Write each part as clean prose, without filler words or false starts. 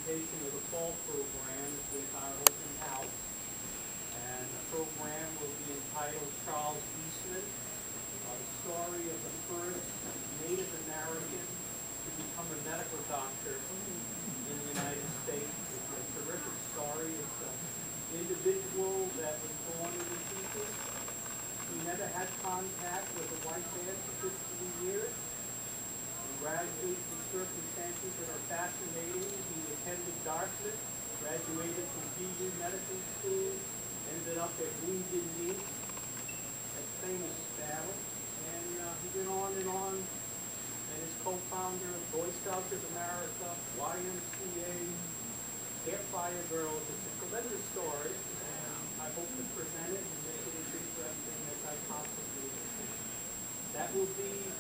presentation of the fall program with our open house. And the program will be entitled Charles Eastman, the story of the first Native American to become a medical doctor in the United States. It's a terrific story. It's an individual that was born in the people. He never had contact with a white man for 15 years. Graduated in circumstances that are fascinating. He attended Dartmouth, graduated from BU Medical School, ended up at Wounded Knee, that famous battle, and he went on, and is co-founder of Boy Scouts of America, YMCA, Campfire Girls. It's a tremendous story, and I hope to present it and make it as interesting as I possibly can. That will be,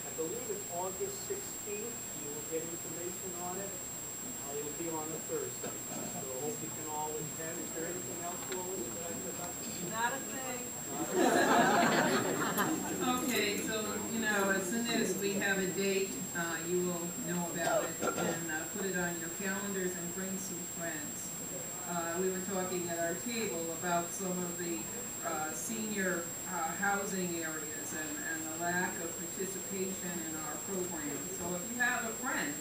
I believe it's August 16th. You will get information on it. It will be on a Thursday. So I hope you can all attend. Is there anything else, Lois, that I forgot? Not a thing. Okay, so, as soon as we have a date, you will know about it and put it on your calendars and bring some friends. We were talking at our table about some of the senior housing areas and the lack of participation in our program. So if you have a friend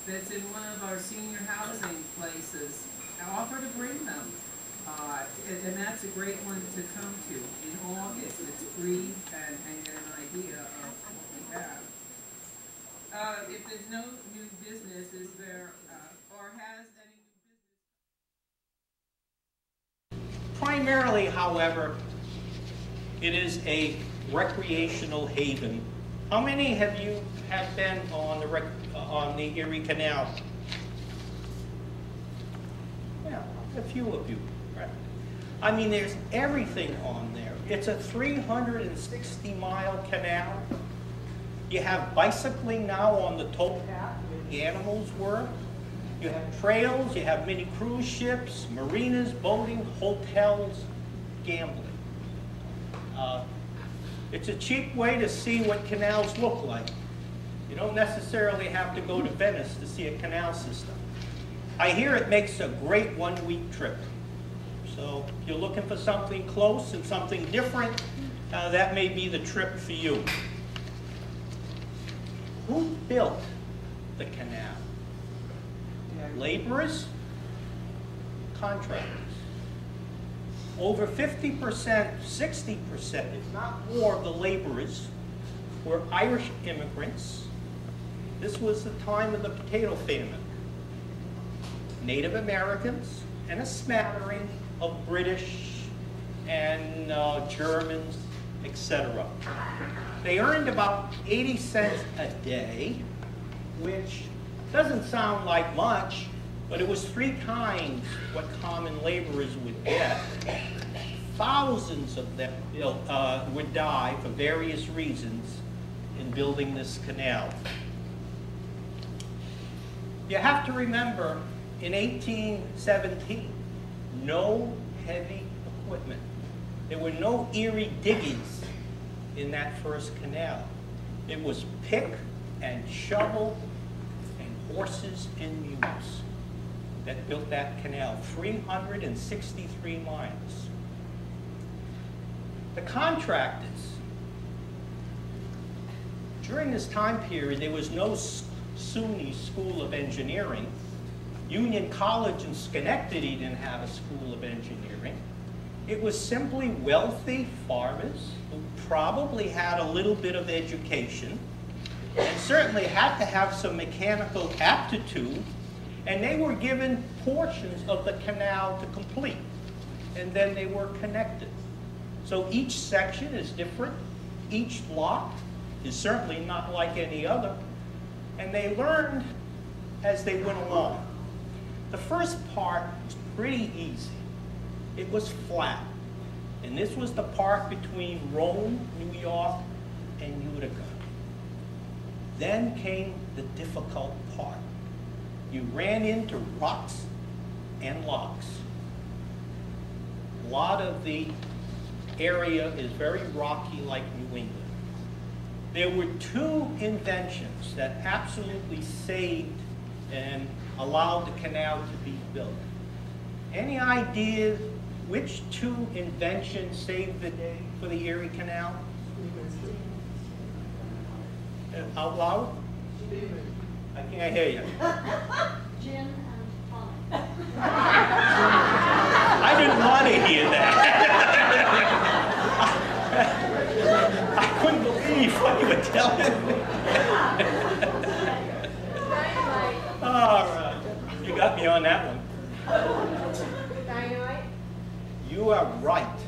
that's in one of our senior housing places, offer to bring them. And that's a great one to come to in August. It's free and get an idea of what we have. If there's no new business, is there, or has any new business? Primarily, however, it is a recreational haven. How many have you have been on the Erie Canal? Yeah, a few of you, right? I mean, there's everything on there. It's a 360-mile canal. You have bicycling now on the towpath where the animals were. You have trails, you have mini cruise ships, marinas, boating, hotels, gambling. It's a cheap way to see what canals look like. You don't necessarily have to go to Venice to see a canal system. I hear it makes a great one-week trip. So if you're looking for something close and something different, that may be the trip for you. Who built the canal? Laborers, contractors. Over 50%, 60%, if not more, of the laborers were Irish immigrants. This was the time of the potato famine. Native Americans and a smattering of British and Germans, etc. They earned about 80 cents a day, which doesn't sound like much, but it was 3 times what common laborers would get. Thousands of them would die for various reasons in building this canal. You have to remember, in 1817, no heavy equipment. There were no Erie diggies in that first canal. It was pick and shovel and horses and mules that built that canal, 363 miles. The contractors, during this time period, there was no SUNY School of Engineering. Union College in Schenectady didn't have a School of Engineering. It was simply wealthy farmers who probably had a little bit of education and certainly had to have some mechanical aptitude, and they were given portions of the canal to complete, and then they were connected. So each section is different. Each block is certainly not like any other, and they learned as they went along. The first part was pretty easy. It was flat, and this was the part between Rome, New York, and Utica. Then came the difficult part. You ran into rocks and locks. A lot of the area is very rocky like New England. There were 2 inventions that absolutely saved and allowed the canal to be built. Any idea which two inventions saved the day for the Erie Canal? Out loud? I can't hear you. Gin and tonic. I didn't want to hear that. I couldn't believe what you were telling me. All right. You got me on that one. Dynamite? You are right.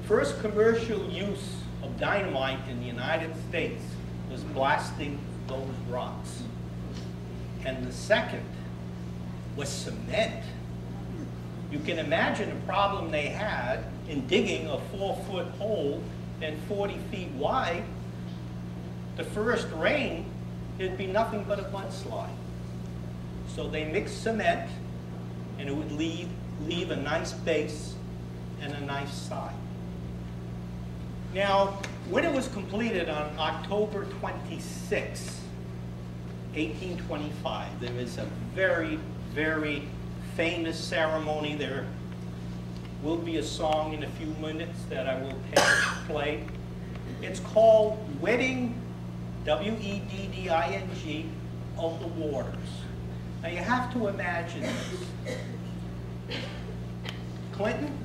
First commercial use of dynamite in the United States was blasting those rocks. And the second was cement. You can imagine the problem they had in digging a 4-foot hole and 40 feet wide. The first rain, it'd be nothing but a mudslide. So they mixed cement, and it would leave a nice base and a nice side. Now, when it was completed on October 26, 1825, there is a very, very famous ceremony. There will be a song in a few minutes that I will play. It's called Wedding, W-E-D-D-I-N-G, of the Waters. Now you have to imagine this. Clinton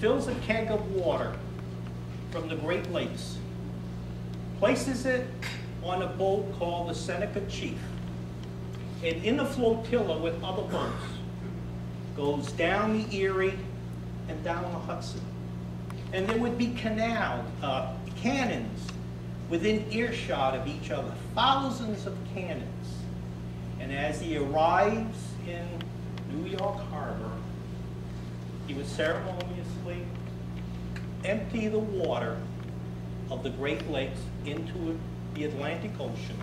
fills a keg of water from the Great Lakes, places it on a boat called the Seneca Chief, and in a flotilla with other boats, goes down the Erie and down the Hudson. And there would be cannons within earshot of each other, thousands of cannons. And as he arrives in New York Harbor, he would ceremoniously empty the water of the Great Lakes into the Atlantic Ocean